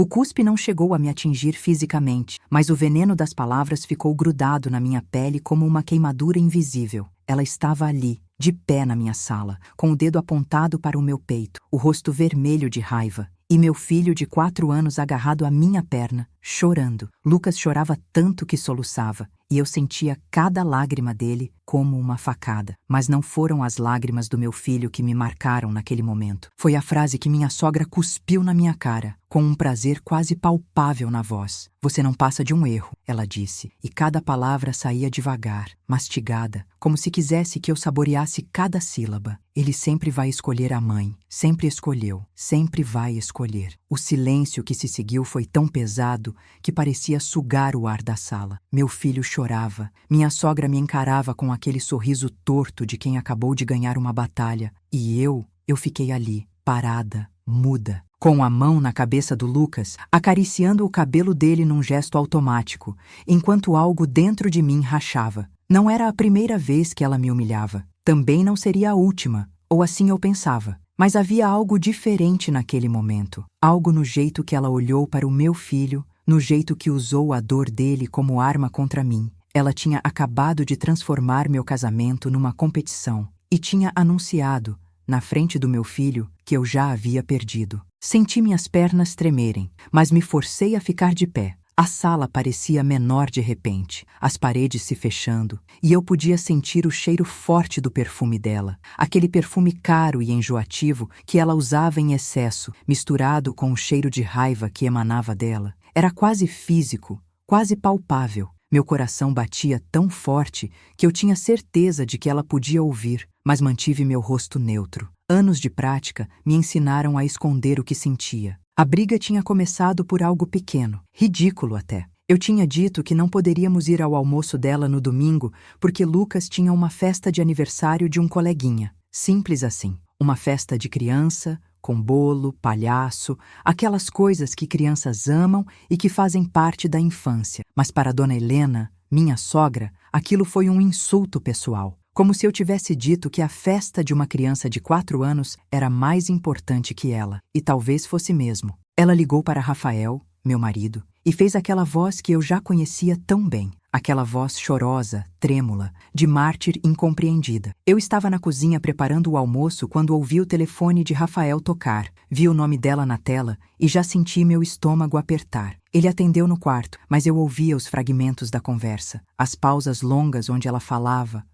O cuspe não chegou a me atingir fisicamente, mas o veneno das palavras ficou grudado na minha pele como uma queimadura invisível. Ela estava ali, de pé na minha sala, com o dedo apontado para o meu peito, o rosto vermelho de raiva, e meu filho de 4 anos agarrado à minha perna, chorando. Lucas chorava tanto que soluçava, e eu sentia cada lágrima dele como uma facada. Mas não foram as lágrimas do meu filho que me marcaram naquele momento. Foi a frase que minha sogra cuspiu na minha cara, com um prazer quase palpável na voz. "Você não passa de um erro", ela disse, e cada palavra saía devagar, mastigada, como se quisesse que eu saboreasse cada sílaba. "Ele sempre vai escolher a mãe, sempre escolheu, sempre vai escolher." O silêncio que se seguiu foi tão pesado que parecia sugar o ar da sala. Meu filho chorava, minha sogra me encarava com aquele sorriso torto de quem acabou de ganhar uma batalha, e eu fiquei ali, parada, muda, com a mão na cabeça do Lucas, acariciando o cabelo dele num gesto automático, enquanto algo dentro de mim rachava. Não era a primeira vez que ela me humilhava. Também não seria a última, ou assim eu pensava. Mas havia algo diferente naquele momento. Algo no jeito que ela olhou para o meu filho, no jeito que usou a dor dele como arma contra mim. Ela tinha acabado de transformar meu casamento numa competição e tinha anunciado, na frente do meu filho, que eu já havia perdido. Senti minhas pernas tremerem, mas me forcei a ficar de pé. A sala parecia menor de repente, as paredes se fechando, e eu podia sentir o cheiro forte do perfume dela, aquele perfume caro e enjoativo que ela usava em excesso, misturado com o cheiro de raiva que emanava dela. Era quase físico, quase palpável. Meu coração batia tão forte que eu tinha certeza de que ela podia ouvir, mas mantive meu rosto neutro. Anos de prática me ensinaram a esconder o que sentia. A briga tinha começado por algo pequeno, ridículo até. Eu tinha dito que não poderíamos ir ao almoço dela no domingo porque Lucas tinha uma festa de aniversário de um coleguinha. Simples assim. Uma festa de criança, com bolo, palhaço, aquelas coisas que crianças amam e que fazem parte da infância. Mas para Dona Helena, minha sogra, aquilo foi um insulto pessoal. Como se eu tivesse dito que a festa de uma criança de 4 anos era mais importante que ela. E talvez fosse mesmo. Ela ligou para Rafael, meu marido, e fez aquela voz que eu já conhecia tão bem. Aquela voz chorosa, trêmula, de mártir incompreendida. Eu estava na cozinha preparando o almoço quando ouvi o telefone de Rafael tocar. Vi o nome dela na tela e já senti meu estômago apertar. Ele atendeu no quarto, mas eu ouvia os fragmentos da conversa. As pausas longas onde ela falava,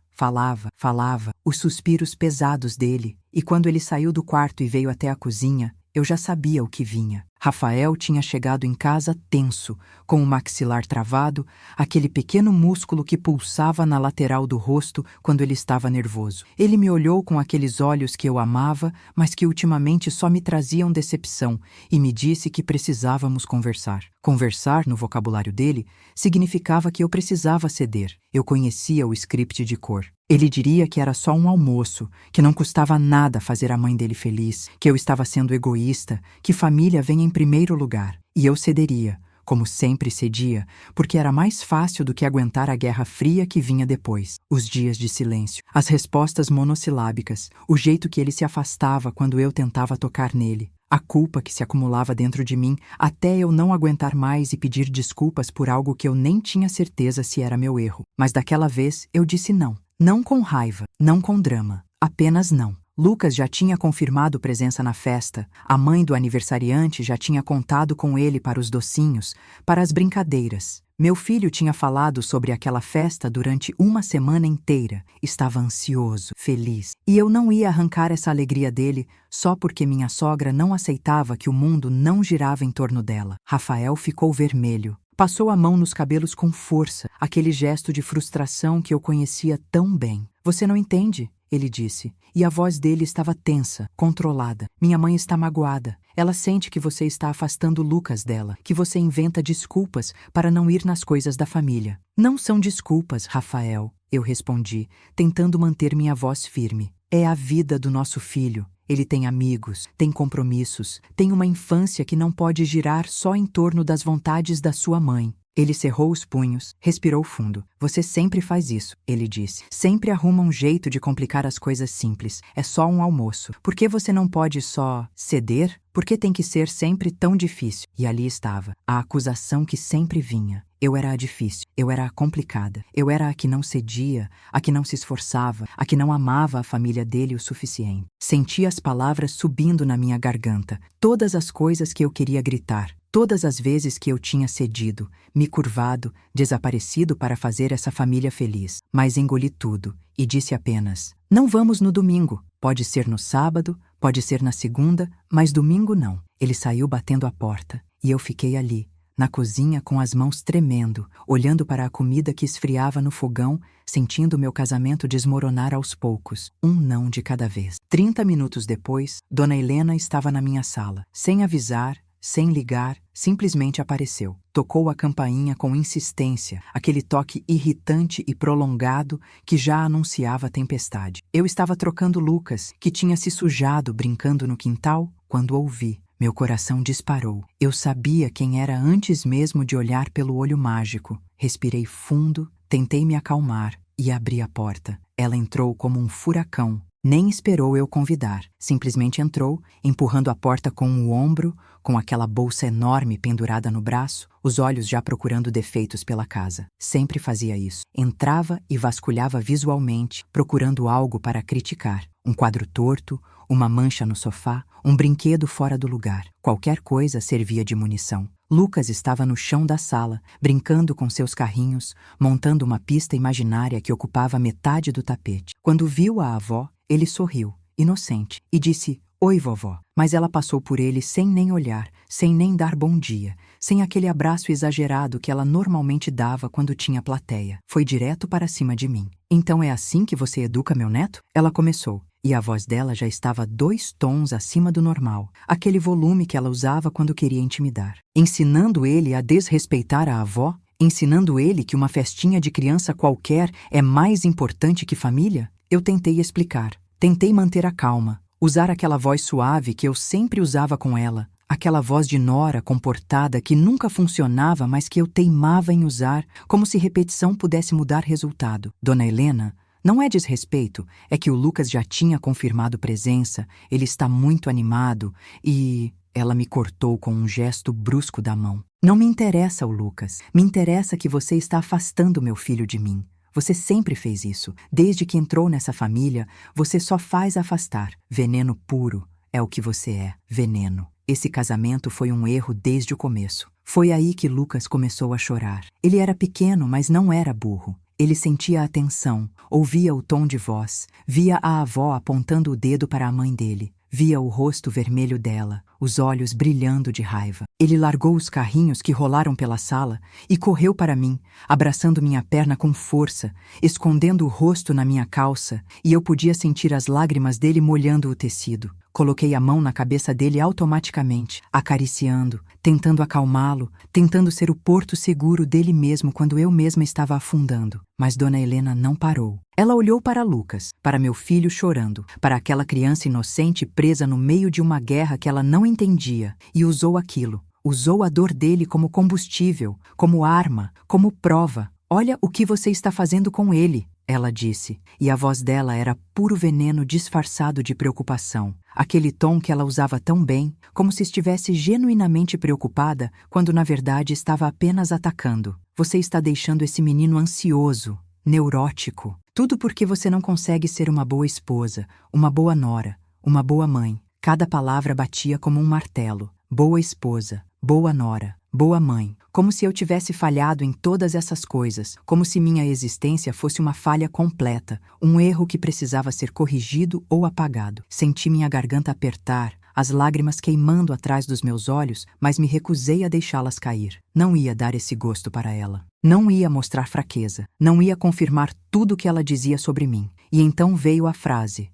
os suspiros pesados dele, e quando ele saiu do quarto e veio até a cozinha, eu já sabia o que vinha. Rafael tinha chegado em casa tenso, com o maxilar travado, aquele pequeno músculo que pulsava na lateral do rosto quando ele estava nervoso. Ele me olhou com aqueles olhos que eu amava, mas que ultimamente só me traziam decepção, e me disse que precisávamos conversar. Conversar, no vocabulário dele, significava que eu precisava ceder. Eu conhecia o script de cor. Ele diria que era só um almoço, que não custava nada fazer a mãe dele feliz, que eu estava sendo egoísta, que família vem em primeiro lugar. E eu cederia, como sempre cedia, porque era mais fácil do que aguentar a guerra fria que vinha depois. Os dias de silêncio, as respostas monossilábicas, o jeito que ele se afastava quando eu tentava tocar nele. A culpa que se acumulava dentro de mim até eu não aguentar mais e pedir desculpas por algo que eu nem tinha certeza se era meu erro. Mas daquela vez eu disse não. Não com raiva, não com drama, apenas não. Lucas já tinha confirmado presença na festa, a mãe do aniversariante já tinha contado com ele para os docinhos, para as brincadeiras. Meu filho tinha falado sobre aquela festa durante uma semana inteira. Estava ansioso, feliz. E eu não ia arrancar essa alegria dele só porque minha sogra não aceitava que o mundo não girava em torno dela. Rafael ficou vermelho. Passou a mão nos cabelos com força, aquele gesto de frustração que eu conhecia tão bem. "Você não entende?", ele disse, e a voz dele estava tensa, controlada. "Minha mãe está magoada. Ela sente que você está afastando Lucas dela, que você inventa desculpas para não ir nas coisas da família." "Não são desculpas, Rafael", eu respondi, tentando manter minha voz firme. "É a vida do nosso filho. Ele tem amigos, tem compromissos, tem uma infância que não pode girar só em torno das vontades da sua mãe." Ele cerrou os punhos, respirou fundo. Você sempre faz isso, ele disse. Sempre arruma um jeito de complicar as coisas simples. É só um almoço. Por que você não pode só ceder? Por que tem que ser sempre tão difícil? E ali estava, a acusação que sempre vinha. Eu era a difícil, eu era a complicada, eu era a que não cedia, a que não se esforçava, a que não amava a família dele o suficiente. Senti as palavras subindo na minha garganta, todas as coisas que eu queria gritar, todas as vezes que eu tinha cedido, me curvado, desaparecido para fazer essa família feliz. Mas engoli tudo e disse apenas: não vamos no domingo, pode ser no sábado, pode ser na segunda, mas domingo não. Ele saiu batendo a porta e eu fiquei ali, na cozinha com as mãos tremendo, olhando para a comida que esfriava no fogão, sentindo meu casamento desmoronar aos poucos, um não de cada vez. 30 minutos depois, Dona Helena estava na minha sala. Sem avisar, sem ligar, simplesmente apareceu. Tocou a campainha com insistência, aquele toque irritante e prolongado que já anunciava a tempestade. Eu estava trocando Lucas, que tinha se sujado brincando no quintal, quando ouvi. Meu coração disparou. Eu sabia quem era antes mesmo de olhar pelo olho mágico. Respirei fundo, tentei me acalmar e abri a porta. Ela entrou como um furacão. Nem esperou eu convidar. Simplesmente entrou, empurrando a porta com o ombro, com aquela bolsa enorme pendurada no braço, os olhos já procurando defeitos pela casa. Sempre fazia isso. Entrava e vasculhava visualmente, procurando algo para criticar. Um quadro torto, uma mancha no sofá, um brinquedo fora do lugar. Qualquer coisa servia de munição. Lucas estava no chão da sala, brincando com seus carrinhos, montando uma pista imaginária que ocupava metade do tapete. Quando viu a avó, ele sorriu, inocente, e disse: oi, vovó. Mas ela passou por ele sem nem olhar, sem nem dar bom dia, sem aquele abraço exagerado que ela normalmente dava quando tinha plateia. Foi direto para cima de mim. Então é assim que você educa meu neto? Ela começou. E a voz dela já estava 2 tons acima do normal, aquele volume que ela usava quando queria intimidar. Ensinando ele a desrespeitar a avó? Ensinando ele que uma festinha de criança qualquer é mais importante que família? Eu tentei explicar, tentei manter a calma, usar aquela voz suave que eu sempre usava com ela, aquela voz de nora comportada que nunca funcionava, mas que eu teimava em usar, como se repetição pudesse mudar resultado. Dona Helena, não é desrespeito, é que o Lucas já tinha confirmado presença, ele está muito animado e... Ela me cortou com um gesto brusco da mão. Não me interessa o Lucas, me interessa que você está afastando meu filho de mim. Você sempre fez isso. Desde que entrou nessa família, você só faz afastar. Veneno puro é o que você é, veneno. Esse casamento foi um erro desde o começo. Foi aí que Lucas começou a chorar. Ele era pequeno, mas não era burro. Ele sentia a tensão, ouvia o tom de voz, via a avó apontando o dedo para a mãe dele, via o rosto vermelho dela, os olhos brilhando de raiva. Ele largou os carrinhos que rolaram pela sala e correu para mim, abraçando minha perna com força, escondendo o rosto na minha calça, e eu podia sentir as lágrimas dele molhando o tecido. Coloquei a mão na cabeça dele automaticamente, acariciando, tentando acalmá-lo, tentando ser o porto seguro dele mesmo quando eu mesma estava afundando. Mas Dona Helena não parou. Ela olhou para Lucas, para meu filho chorando, para aquela criança inocente presa no meio de uma guerra que ela não entendia, e usou aquilo. Usou a dor dele como combustível, como arma, como prova. Olha o que você está fazendo com ele, ela disse, e a voz dela era puro veneno disfarçado de preocupação. Aquele tom que ela usava tão bem, como se estivesse genuinamente preocupada, quando na verdade estava apenas atacando. Você está deixando esse menino ansioso, neurótico. Tudo porque você não consegue ser uma boa esposa, uma boa nora, uma boa mãe. Cada palavra batia como um martelo. Boa esposa, boa nora, boa mãe. Como se eu tivesse falhado em todas essas coisas, como se minha existência fosse uma falha completa, um erro que precisava ser corrigido ou apagado. Senti minha garganta apertar, as lágrimas queimando atrás dos meus olhos, mas me recusei a deixá-las cair. Não ia dar esse gosto para ela. Não ia mostrar fraqueza. Não ia confirmar tudo o que ela dizia sobre mim. E então veio a frase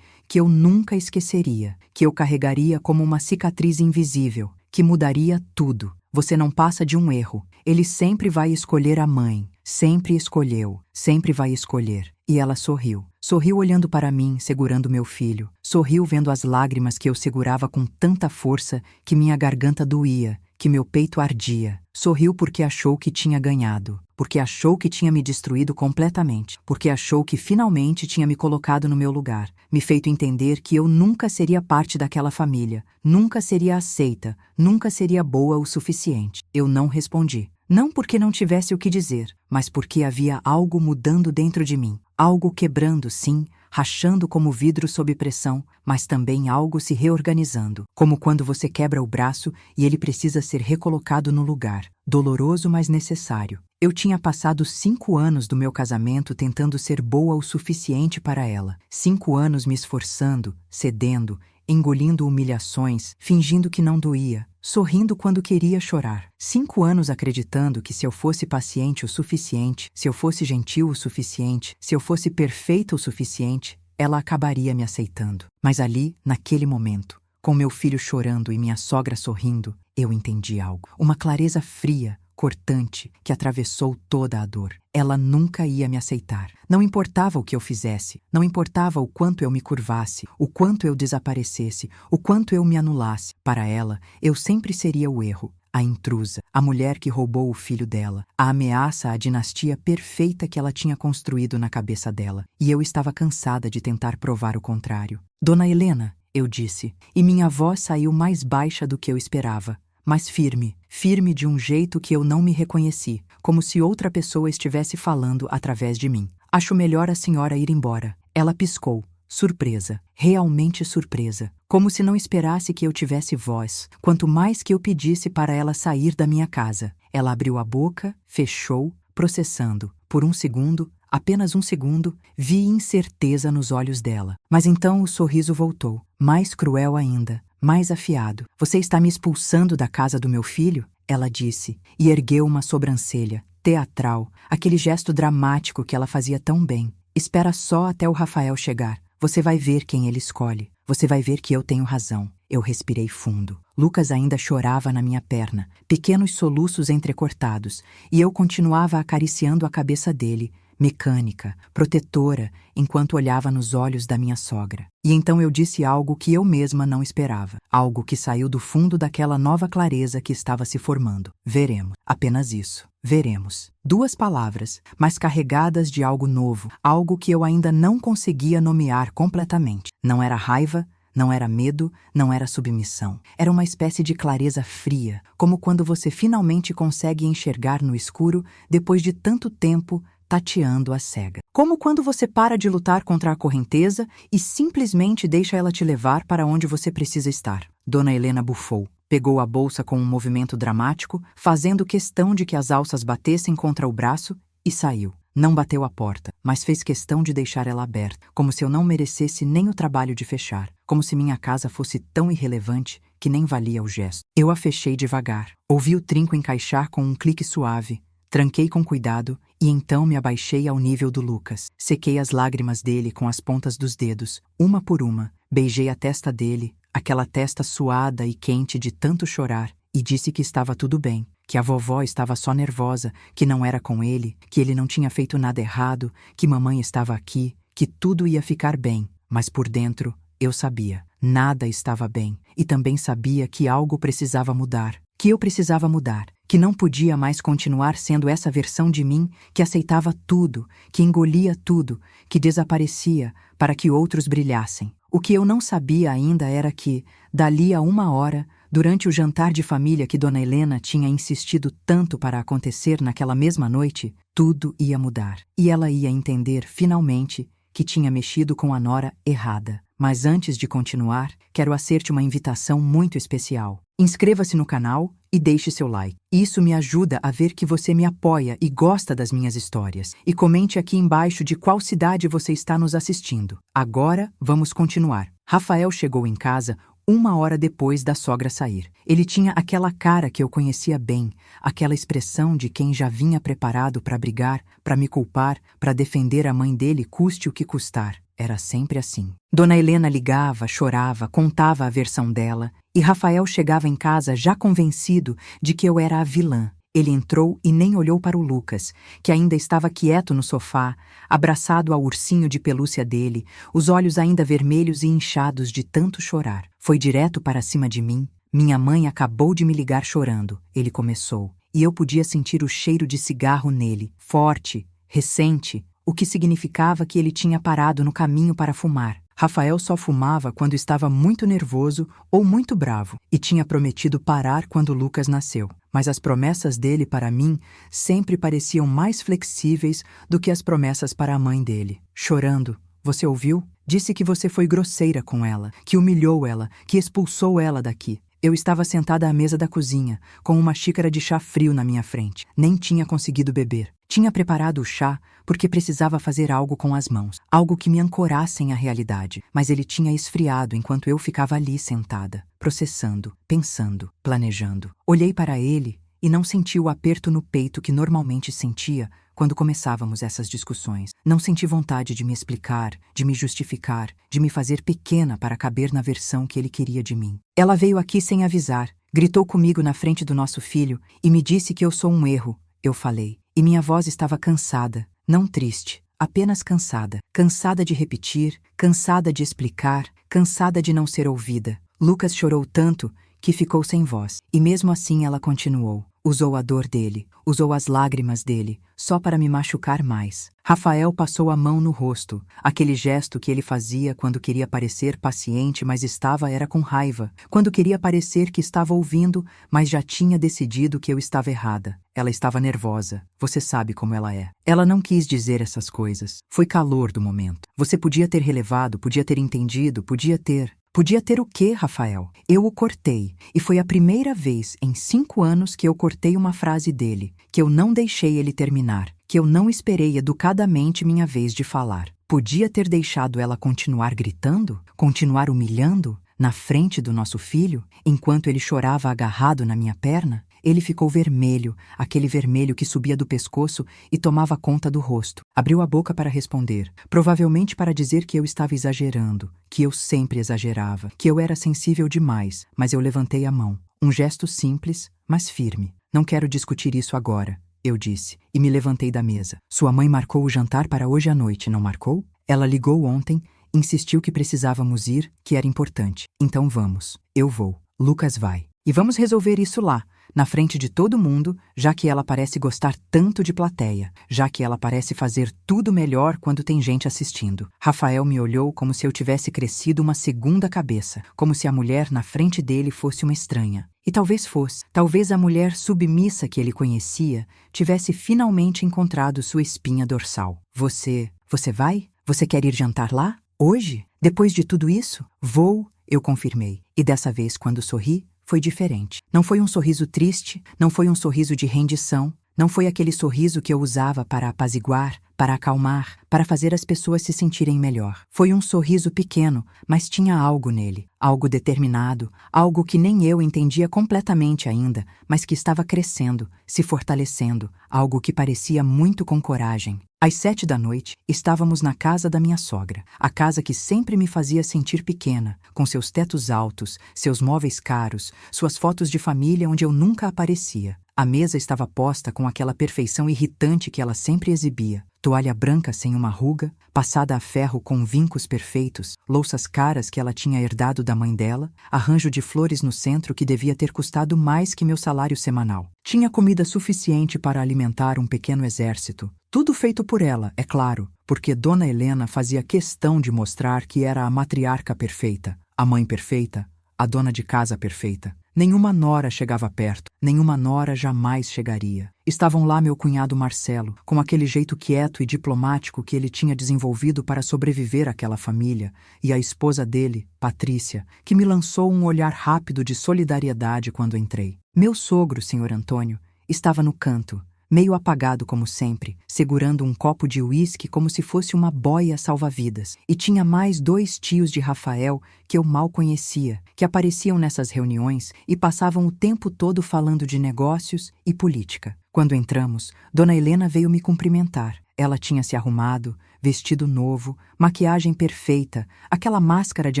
que eu nunca esqueceria, que eu carregaria como uma cicatriz invisível, que mudaria tudo. Você não passa de um erro. Ele sempre vai escolher a mãe. Sempre escolheu. Sempre vai escolher. E ela sorriu. Sorriu olhando para mim, segurando meu filho. Sorriu vendo as lágrimas que eu segurava com tanta força que minha garganta doía, que meu peito ardia. Sorriu porque achou que tinha ganhado, porque achou que tinha me destruído completamente, porque achou que finalmente tinha me colocado no meu lugar, me feito entender que eu nunca seria parte daquela família, nunca seria aceita, nunca seria boa o suficiente. Eu não respondi. Não porque não tivesse o que dizer, mas porque havia algo mudando dentro de mim, algo quebrando, sim, rachando como vidro sob pressão, mas também algo se reorganizando, como quando você quebra o braço e ele precisa ser recolocado no lugar, doloroso mas necessário. Eu tinha passado 5 anos do meu casamento tentando ser boa o suficiente para ela, 5 anos me esforçando, cedendo, engolindo humilhações, fingindo que não doía, sorrindo quando queria chorar. 5 anos acreditando que se eu fosse paciente o suficiente, se eu fosse gentil o suficiente, se eu fosse perfeita o suficiente, ela acabaria me aceitando. Mas ali, naquele momento, com meu filho chorando e minha sogra sorrindo, eu entendi algo. Uma clareza fria, cortante, que atravessou toda a dor. Ela nunca ia me aceitar. Não importava o que eu fizesse, não importava o quanto eu me curvasse, o quanto eu desaparecesse, o quanto eu me anulasse. Para ela, eu sempre seria o erro, a intrusa, a mulher que roubou o filho dela, a ameaça à dinastia perfeita que ela tinha construído na cabeça dela. E eu estava cansada de tentar provar o contrário. Dona Helena, eu disse, e minha voz saiu mais baixa do que eu esperava. Mas firme, firme de um jeito que eu não me reconheci, como se outra pessoa estivesse falando através de mim. Acho melhor a senhora ir embora. Ela piscou, surpresa, realmente surpresa, como se não esperasse que eu tivesse voz, quanto mais que eu pedisse para ela sair da minha casa. Ela abriu a boca, fechou, processando. Por um segundo, apenas um segundo, vi incerteza nos olhos dela. Mas então o sorriso voltou, mais cruel ainda. Mais afiado. Você está me expulsando da casa do meu filho? Ela disse, e ergueu uma sobrancelha, teatral, aquele gesto dramático que ela fazia tão bem. Espera só até o Rafael chegar. Você vai ver quem ele escolhe. Você vai ver que eu tenho razão. Eu respirei fundo. Lucas ainda chorava na minha perna, pequenos soluços entrecortados, e eu continuava acariciando a cabeça dele, mecânica, protetora, enquanto olhava nos olhos da minha sogra. E então eu disse algo que eu mesma não esperava, algo que saiu do fundo daquela nova clareza que estava se formando. Veremos. Apenas isso. Veremos. 2 palavras, mas carregadas de algo novo, algo que eu ainda não conseguia nomear completamente. Não era raiva, não era medo, não era submissão. Era uma espécie de clareza fria, como quando você finalmente consegue enxergar no escuro depois de tanto tempo tateando a cega. Como quando você para de lutar contra a correnteza e simplesmente deixa ela te levar para onde você precisa estar. Dona Helena bufou. Pegou a bolsa com um movimento dramático, fazendo questão de que as alças batessem contra o braço, e saiu. Não bateu a porta, mas fez questão de deixar ela aberta, como se eu não merecesse nem o trabalho de fechar, como se minha casa fosse tão irrelevante que nem valia o gesto. Eu a fechei devagar. Ouvi o trinco encaixar com um clique suave. Tranquei com cuidado e então me abaixei ao nível do Lucas. Sequei as lágrimas dele com as pontas dos dedos, uma por uma. Beijei a testa dele, aquela testa suada e quente de tanto chorar, e disse que estava tudo bem, que a vovó estava só nervosa, que não era com ele, que ele não tinha feito nada errado, que mamãe estava aqui, que tudo ia ficar bem. Mas por dentro, eu sabia, nada estava bem, e também sabia que algo precisava mudar, que eu precisava mudar, que não podia mais continuar sendo essa versão de mim que aceitava tudo, que engolia tudo, que desaparecia para que outros brilhassem. O que eu não sabia ainda era que, dali a 1 hora, durante o jantar de família que Dona Helena tinha insistido tanto para acontecer naquela mesma noite, tudo ia mudar. E ela ia entender, finalmente, que tinha mexido com a nora errada. Mas antes de continuar, quero hacer-te uma invitação muito especial. Inscreva-se no canal e deixe seu like. Isso me ajuda a ver que você me apoia e gosta das minhas histórias. E comente aqui embaixo de qual cidade você está nos assistindo. Agora, vamos continuar. Rafael chegou em casa 1 hora depois da sogra sair. Ele tinha aquela cara que eu conhecia bem, aquela expressão de quem já vinha preparado para brigar, para me culpar, para defender a mãe dele custe o que custar. Era sempre assim. Dona Helena ligava, chorava, contava a versão dela, e Rafael chegava em casa já convencido de que eu era a vilã. Ele entrou e nem olhou para o Lucas, que ainda estava quieto no sofá, abraçado ao ursinho de pelúcia dele, os olhos ainda vermelhos e inchados de tanto chorar. Foi direto para cima de mim, Minha mãe acabou de me ligar chorando, ele começou, e eu podia sentir o cheiro de cigarro nele, forte, recente, o que significava que ele tinha parado no caminho para fumar. Rafael só fumava quando estava muito nervoso ou muito bravo e tinha prometido parar quando Lucas nasceu. Mas as promessas dele para mim sempre pareciam mais flexíveis do que as promessas para a mãe dele. Chorando, você ouviu? Disse que você foi grosseira com ela, que humilhou ela, que expulsou ela daqui. Eu estava sentada à mesa da cozinha, com uma xícara de chá frio na minha frente. Nem tinha conseguido beber. Tinha preparado o chá porque precisava fazer algo com as mãos, algo que me ancorasse à realidade, mas ele tinha esfriado enquanto eu ficava ali sentada, processando, pensando, planejando. Olhei para ele e não senti o aperto no peito que normalmente sentia quando começávamos essas discussões. Não senti vontade de me explicar, de me justificar, de me fazer pequena para caber na versão que ele queria de mim. Ela veio aqui sem avisar, gritou comigo na frente do nosso filho e me disse que eu sou um erro, eu falei. E minha voz estava cansada, não triste, apenas cansada. Cansada de repetir, cansada de explicar, cansada de não ser ouvida. Lucas chorou tanto que ficou sem voz. E mesmo assim ela continuou. Usou a dor dele, usou as lágrimas dele, só para me machucar mais. Rafael passou a mão no rosto, aquele gesto que ele fazia quando queria parecer paciente, mas era com raiva, quando queria parecer que estava ouvindo, mas já tinha decidido que eu estava errada. Ela estava nervosa, você sabe como ela é. Ela não quis dizer essas coisas. Foi calor do momento. Você podia ter relevado, podia ter entendido, podia ter... Podia ter o quê, Rafael? Eu o cortei, e foi a primeira vez em 5 anos que eu cortei uma frase dele, que eu não deixei ele terminar, que eu não esperei educadamente minha vez de falar. Podia ter deixado ela continuar gritando? Continuar humilhando? Na frente do nosso filho, enquanto ele chorava agarrado na minha perna? Ele ficou vermelho, aquele vermelho que subia do pescoço e tomava conta do rosto. Abriu a boca para responder, provavelmente para dizer que eu estava exagerando, que eu sempre exagerava, que eu era sensível demais, mas eu levantei a mão. Um gesto simples, mas firme. Não quero discutir isso agora, eu disse, e me levantei da mesa. Sua mãe marcou o jantar para hoje à noite, não marcou? Ela ligou ontem, insistiu que precisávamos ir, que era importante. Então vamos. Eu vou. Lucas vai. E vamos resolver isso lá, na frente de todo mundo, já que ela parece gostar tanto de plateia, já que ela parece fazer tudo melhor quando tem gente assistindo. Rafael me olhou como se eu tivesse crescido uma segunda cabeça, como se a mulher na frente dele fosse uma estranha. E talvez fosse. Talvez a mulher submissa que ele conhecia tivesse finalmente encontrado sua espinha dorsal. Você vai? Você quer ir jantar lá? Hoje? Depois de tudo isso? Vou, eu confirmei. E dessa vez, quando sorri, foi diferente. Não foi um sorriso triste, não foi um sorriso de rendição, não foi aquele sorriso que eu usava para apaziguar, para acalmar, para fazer as pessoas se sentirem melhor. Foi um sorriso pequeno, mas tinha algo nele, algo determinado, algo que nem eu entendia completamente ainda, mas que estava crescendo, se fortalecendo, algo que parecia muito com coragem. Às 7 da noite, estávamos na casa da minha sogra, a casa que sempre me fazia sentir pequena, com seus tetos altos, seus móveis caros, suas fotos de família onde eu nunca aparecia. A mesa estava posta com aquela perfeição irritante que ela sempre exibia. Toalha branca sem uma ruga, passada a ferro com vincos perfeitos, louças caras que ela tinha herdado da mãe dela, arranjo de flores no centro que devia ter custado mais que meu salário semanal. Tinha comida suficiente para alimentar um pequeno exército. Tudo feito por ela, é claro, porque Dona Helena fazia questão de mostrar que era a matriarca perfeita, a mãe perfeita, a dona de casa perfeita. Nenhuma nora chegava perto, nenhuma nora jamais chegaria. Estavam lá meu cunhado Marcelo, com aquele jeito quieto e diplomático que ele tinha desenvolvido para sobreviver àquela família, e a esposa dele, Patrícia, que me lançou um olhar rápido de solidariedade quando entrei. Meu sogro, Sr. Antônio, estava no canto, meio apagado como sempre, segurando um copo de uísque como se fosse uma boia salva-vidas. E tinha mais 2 tios de Rafael que eu mal conhecia, que apareciam nessas reuniões e passavam o tempo todo falando de negócios e política. Quando entramos, Dona Helena veio me cumprimentar. Ela tinha se arrumado, vestido novo, maquiagem perfeita, aquela máscara de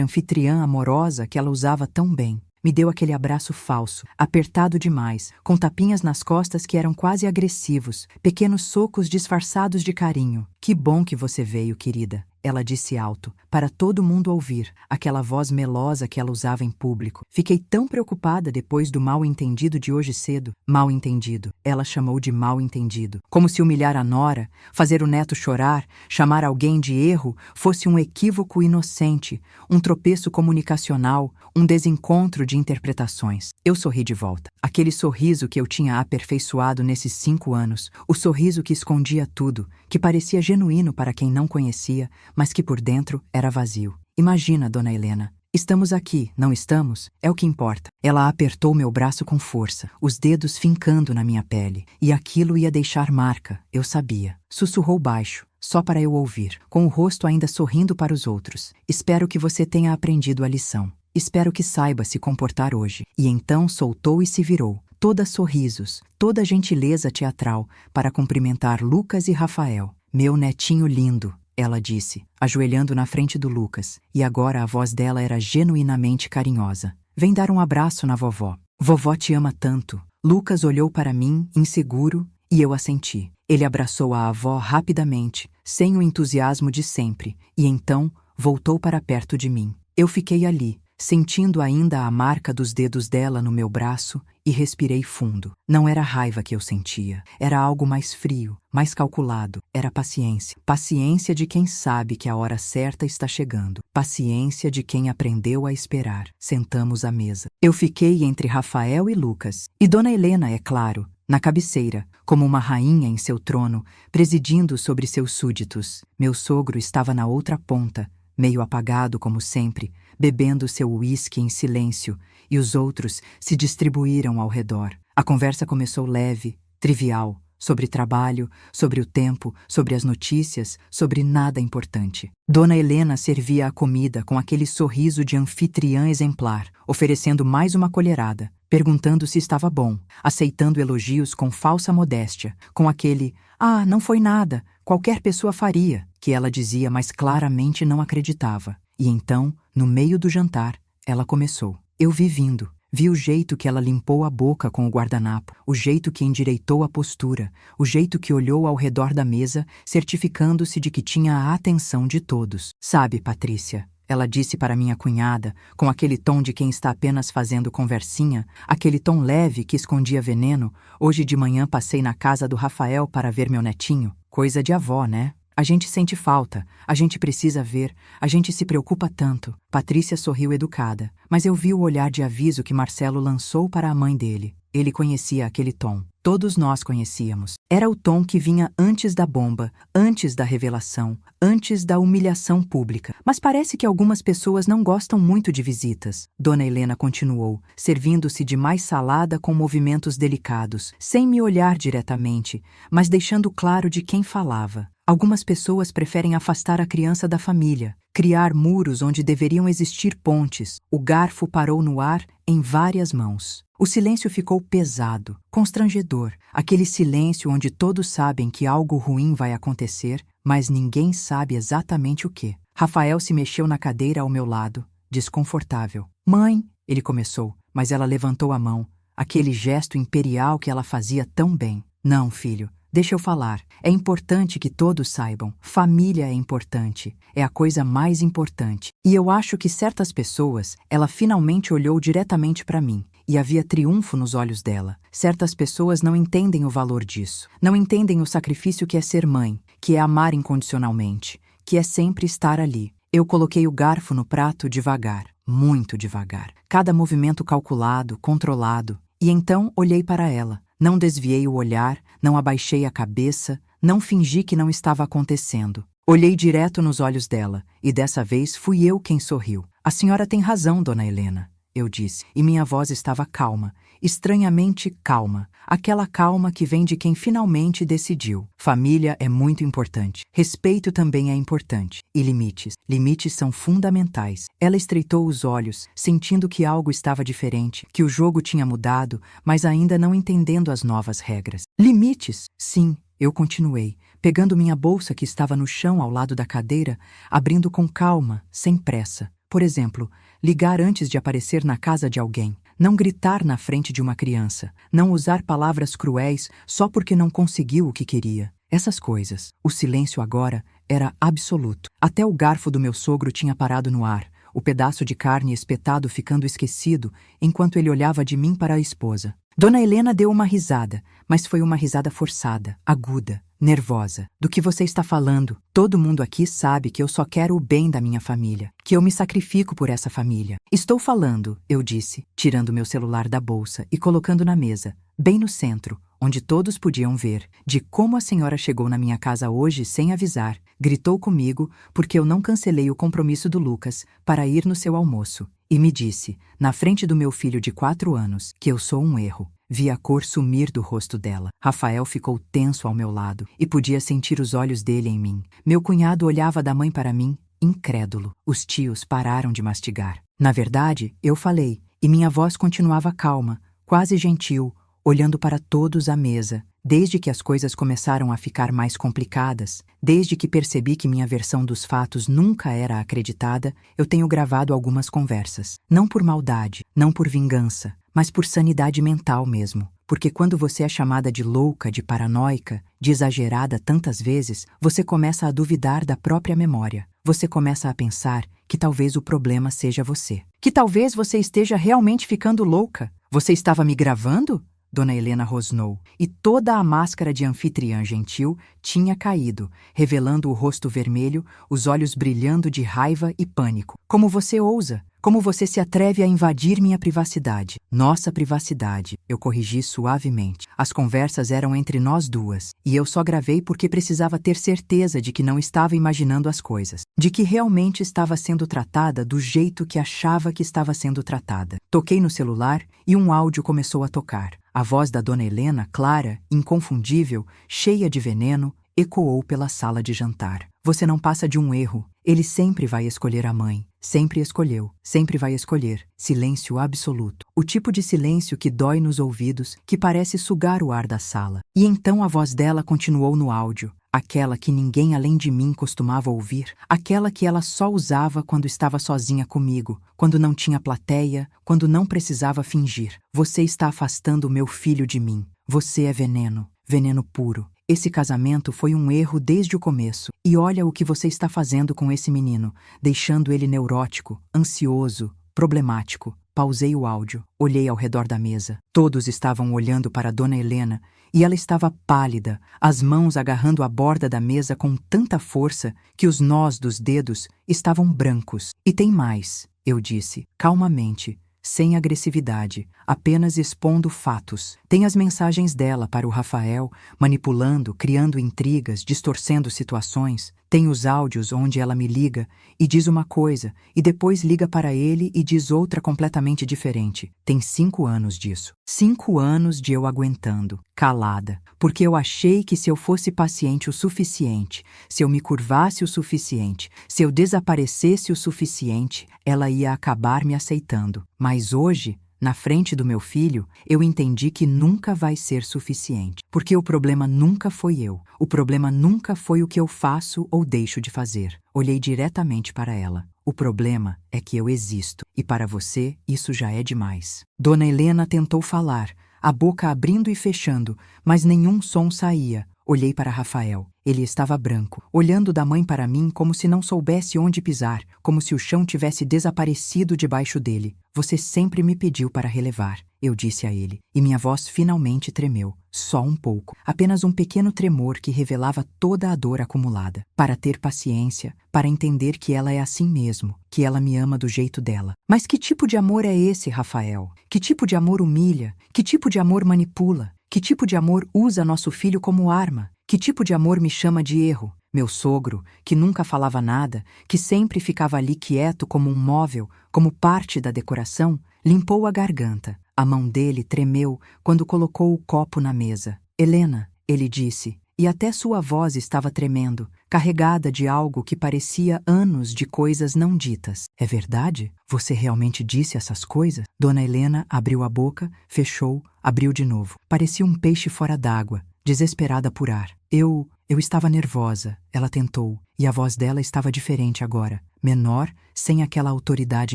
anfitriã amorosa que ela usava tão bem. Me deu aquele abraço falso, apertado demais, com tapinhas nas costas que eram quase agressivos, pequenos socos disfarçados de carinho. Que bom que você veio, querida. ela disse alto, para todo mundo ouvir, aquela voz melosa que ela usava em público. Fiquei tão preocupada depois do mal-entendido de hoje cedo. Mal-entendido. Ela chamou de mal-entendido. Como se humilhar a nora, fazer o neto chorar, chamar alguém de erro, fosse um equívoco inocente, um tropeço comunicacional, um desencontro de interpretações. Eu sorri de volta. Aquele sorriso que eu tinha aperfeiçoado nesses 5 anos, o sorriso que escondia tudo, que parecia genuíno para quem não conhecia, mas que por dentro era vazio. Imagina, Dona Helena. Estamos aqui, não estamos? É o que importa. Ela apertou meu braço com força, os dedos fincando na minha pele, e aquilo ia deixar marca, eu sabia. Sussurrou baixo, só para eu ouvir, com o rosto ainda sorrindo para os outros. Espero que você tenha aprendido a lição. Espero que saiba se comportar hoje. E então soltou e se virou, toda sorrisos, toda gentileza teatral, para cumprimentar Lucas e Rafael. Meu netinho lindo, ela disse, ajoelhando na frente do Lucas, e agora a voz dela era genuinamente carinhosa. Vem dar um abraço na vovó. Vovó te ama tanto. Lucas olhou para mim, inseguro, e eu assenti. Ele abraçou a avó rapidamente, sem o entusiasmo de sempre, e então voltou para perto de mim. Eu fiquei ali, sentindo ainda a marca dos dedos dela no meu braço, e respirei fundo. Não era raiva que eu sentia, era algo mais frio, mais calculado, era paciência. Paciência de quem sabe que a hora certa está chegando. Paciência de quem aprendeu a esperar. Sentamos à mesa. Eu fiquei entre Rafael e Lucas, e Dona Helena, é claro, na cabeceira, como uma rainha em seu trono, presidindo sobre seus súditos. Meu sogro estava na outra ponta, meio apagado como sempre, bebendo seu uísque em silêncio, e os outros se distribuíram ao redor. A conversa começou leve, trivial, sobre trabalho, sobre o tempo, sobre as notícias, sobre nada importante. Dona Helena servia a comida com aquele sorriso de anfitriã exemplar, oferecendo mais uma colherada, perguntando se estava bom, aceitando elogios com falsa modéstia, com aquele "ah, não foi nada, qualquer pessoa faria", que ela dizia, mas claramente não acreditava. E então, no meio do jantar, ela começou. Eu vi vindo. Vi o jeito que ela limpou a boca com o guardanapo, o jeito que endireitou a postura, o jeito que olhou ao redor da mesa, certificando-se de que tinha a atenção de todos. Sabe, Patrícia, ela disse para minha cunhada, com aquele tom de quem está apenas fazendo conversinha, aquele tom leve que escondia veneno, hoje de manhã passei na casa do Rafael para ver meu netinho. Coisa de avó, né? A gente sente falta, a gente precisa ver, a gente se preocupa tanto. Patrícia sorriu educada, mas eu vi o olhar de aviso que Marcelo lançou para a mãe dele. Ele conhecia aquele tom. Todos nós conhecíamos. Era o tom que vinha antes da bomba, antes da revelação, antes da humilhação pública. Mas parece que algumas pessoas não gostam muito de visitas. Dona Helena continuou, servindo-se de mais salada com movimentos delicados, sem me olhar diretamente, mas deixando claro de quem falava. Algumas pessoas preferem afastar a criança da família, criar muros onde deveriam existir pontes. O garfo parou no ar em várias mãos. O silêncio ficou pesado, constrangedor, aquele silêncio onde todos sabem que algo ruim vai acontecer, mas ninguém sabe exatamente o que. Rafael se mexeu na cadeira ao meu lado, desconfortável. "Mãe", ele começou, mas ela levantou a mão, aquele gesto imperial que ela fazia tão bem. "Não, filho. Deixa eu falar. É importante que todos saibam. Família é importante. É a coisa mais importante. E eu acho que certas pessoas, ela finalmente olhou diretamente para mim. E havia triunfo nos olhos dela. Certas pessoas não entendem o valor disso. Não entendem o sacrifício que é ser mãe, que é amar incondicionalmente, que é sempre estar ali. Eu coloquei o garfo no prato devagar, muito devagar. Cada movimento calculado, controlado. E então olhei para ela. Não desviei o olhar, não abaixei a cabeça, não fingi que não estava acontecendo. Olhei direto nos olhos dela, e dessa vez fui eu quem sorriu. "A senhora tem razão, Dona Helena", eu disse, e minha voz estava calma, estranhamente calma, aquela calma que vem de quem finalmente decidiu. Família é muito importante. Respeito também é importante. E limites. Limites são fundamentais. Ela estreitou os olhos, sentindo que algo estava diferente, que o jogo tinha mudado, mas ainda não entendendo as novas regras. "Limites? Sim", eu continuei, pegando minha bolsa que estava no chão ao lado da cadeira, abrindo com calma, sem pressa. Por exemplo, ligar antes de aparecer na casa de alguém. Não gritar na frente de uma criança. Não usar palavras cruéis só porque não conseguiu o que queria. Essas coisas. O silêncio agora era absoluto. Até o garfo do meu sogro tinha parado no ar, o pedaço de carne espetado ficando esquecido enquanto ele olhava de mim para a esposa. Dona Helena deu uma risada, mas foi uma risada forçada, aguda, nervosa. Do que você está falando? Todo mundo aqui sabe que eu só quero o bem da minha família, que eu me sacrifico por essa família. Estou falando, eu disse, tirando meu celular da bolsa e colocando na mesa, bem no centro, onde todos podiam ver, de como a senhora chegou na minha casa hoje sem avisar, gritou comigo porque eu não cancelei o compromisso do Lucas para ir no seu almoço. E me disse, na frente do meu filho de 4 anos, que eu sou um erro. Vi a cor sumir do rosto dela. Rafael ficou tenso ao meu lado e podia sentir os olhos dele em mim. Meu cunhado olhava da mãe para mim, incrédulo. Os tios pararam de mastigar. Na verdade, eu falei, e minha voz continuava calma, quase gentil, olhando para todos à mesa. Desde que as coisas começaram a ficar mais complicadas, desde que percebi que minha versão dos fatos nunca era acreditada, eu tenho gravado algumas conversas. Não por maldade, não por vingança, mas por sanidade mental mesmo. Porque quando você é chamada de louca, de paranoica, de exagerada tantas vezes, você começa a duvidar da própria memória. Você começa a pensar que talvez o problema seja você. Que talvez você esteja realmente ficando louca. Você estava me gravando? Dona Helena rosnou, e toda a máscara de anfitriã gentil tinha caído, revelando o rosto vermelho, os olhos brilhando de raiva e pânico. Como você ousa? Como você se atreve a invadir minha privacidade? Nossa privacidade, eu corrigi suavemente. As conversas eram entre nós duas, e eu só gravei porque precisava ter certeza de que não estava imaginando as coisas, de que realmente estava sendo tratada do jeito que achava que estava sendo tratada. Toquei no celular e um áudio começou a tocar. A voz da Dona Helena, clara, inconfundível, cheia de veneno, ecoou pela sala de jantar. Você não passa de um erro. Ele sempre vai escolher a mãe. Sempre escolheu. Sempre vai escolher. Silêncio absoluto. O tipo de silêncio que dói nos ouvidos, que parece sugar o ar da sala. E então a voz dela continuou no áudio. Aquela que ninguém além de mim costumava ouvir. Aquela que ela só usava quando estava sozinha comigo. Quando não tinha plateia. Quando não precisava fingir. Você está afastando o meu filho de mim. Você é veneno. Veneno puro. Esse casamento foi um erro desde o começo. E olha o que você está fazendo com esse menino, deixando ele neurótico, ansioso, problemático. Pausei o áudio, olhei ao redor da mesa. Todos estavam olhando para Dona Helena e ela estava pálida, as mãos agarrando a borda da mesa com tanta força que os nós dos dedos estavam brancos. E tem mais, eu disse, calmamente, sem agressividade, apenas expondo fatos. Tem as mensagens dela para o Rafael, manipulando, criando intrigas, distorcendo situações. Tem os áudios onde ela me liga e diz uma coisa, e depois liga para ele e diz outra completamente diferente. Tem 5 anos disso. 5 anos de eu aguentando, calada, porque eu achei que se eu fosse paciente o suficiente, se eu me curvasse o suficiente, se eu desaparecesse o suficiente, ela ia acabar me aceitando. Mas hoje, na frente do meu filho, eu entendi que nunca vai ser suficiente. Porque o problema nunca foi eu. O problema nunca foi o que eu faço ou deixo de fazer. Olhei diretamente para ela. O problema é que eu existo. E para você, isso já é demais. Dona Helena tentou falar, a boca abrindo e fechando, mas nenhum som saía. Olhei para Rafael. Ele estava branco, olhando da mãe para mim como se não soubesse onde pisar, como se o chão tivesse desaparecido debaixo dele. Você sempre me pediu para relevar, eu disse a ele, e minha voz finalmente tremeu. Só um pouco, apenas um pequeno tremor que revelava toda a dor acumulada. Para ter paciência, para entender que ela é assim mesmo, que ela me ama do jeito dela. Mas que tipo de amor é esse, Rafael? Que tipo de amor humilha? Que tipo de amor manipula? Que tipo de amor usa nosso filho como arma? Que tipo de amor me chama de erro? Meu sogro, que nunca falava nada, que sempre ficava ali quieto como um móvel, como parte da decoração, limpou a garganta. A mão dele tremeu quando colocou o copo na mesa. Helena, ele disse, e até sua voz estava tremendo, carregada de algo que parecia anos de coisas não ditas. É verdade? Você realmente disse essas coisas? Dona Helena abriu a boca, fechou, abriu de novo. Parecia um peixe fora d'água, desesperada por ar. Eu estava nervosa, ela tentou, e a voz dela estava diferente agora, menor, sem aquela autoridade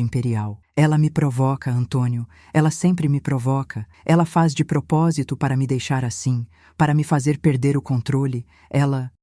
imperial. Ela me provoca, Antônio, ela sempre me provoca, ela faz de propósito para me deixar assim, para me fazer perder o controle.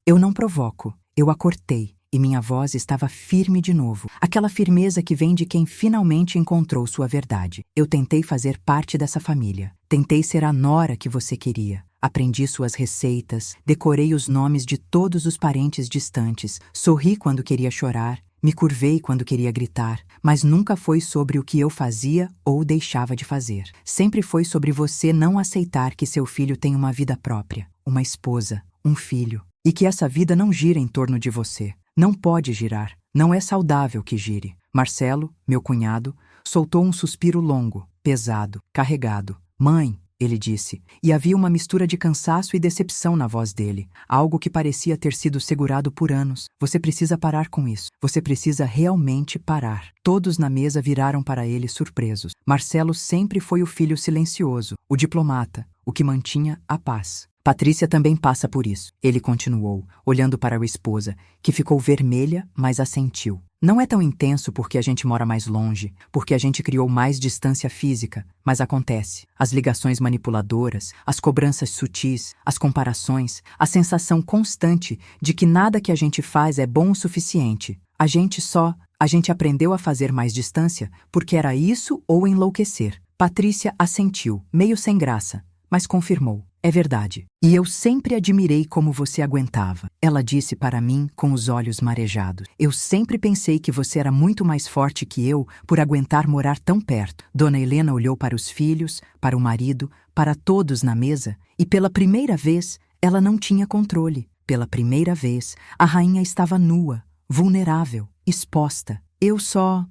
Eu não provoco, Eu a cortei, e minha voz estava firme de novo. Aquela firmeza que vem de quem finalmente encontrou sua verdade. Eu tentei fazer parte dessa família. Tentei ser a nora que você queria. Aprendi suas receitas, decorei os nomes de todos os parentes distantes, sorri quando queria chorar, me curvei quando queria gritar, mas nunca foi sobre o que eu fazia ou deixava de fazer. Sempre foi sobre você não aceitar que seu filho tem uma vida própria, uma esposa, um filho, e que essa vida não gira em torno de você. Não pode girar. Não é saudável que gire. Marcelo, meu cunhado, soltou um suspiro longo, pesado, carregado. Mãe, ele disse, e havia uma mistura de cansaço e decepção na voz dele, algo que parecia ter sido segurado por anos. Você precisa parar com isso. Você precisa realmente parar. Todos na mesa viraram para ele surpresos. Marcelo sempre foi o filho silencioso, o diplomata, o que mantinha a paz. Patrícia também passa por isso, ele continuou, olhando para a esposa, que ficou vermelha, mas assentiu. Não é tão intenso porque a gente mora mais longe, porque a gente criou mais distância física, mas acontece. As ligações manipuladoras, as cobranças sutis, as comparações, a sensação constante de que nada que a gente faz é bom o suficiente. A gente aprendeu a fazer mais distância porque era isso ou enlouquecer. Patrícia assentiu, meio sem graça, mas confirmou. É verdade. E eu sempre admirei como você aguentava. Ela disse para mim com os olhos marejados. Eu sempre pensei que você era muito mais forte que eu por aguentar morar tão perto. Dona Helena olhou para os filhos, para o marido, para todos na mesa, e pela primeira vez ela não tinha controle. Pela primeira vez, a rainha estava nua, vulnerável, exposta. Eu só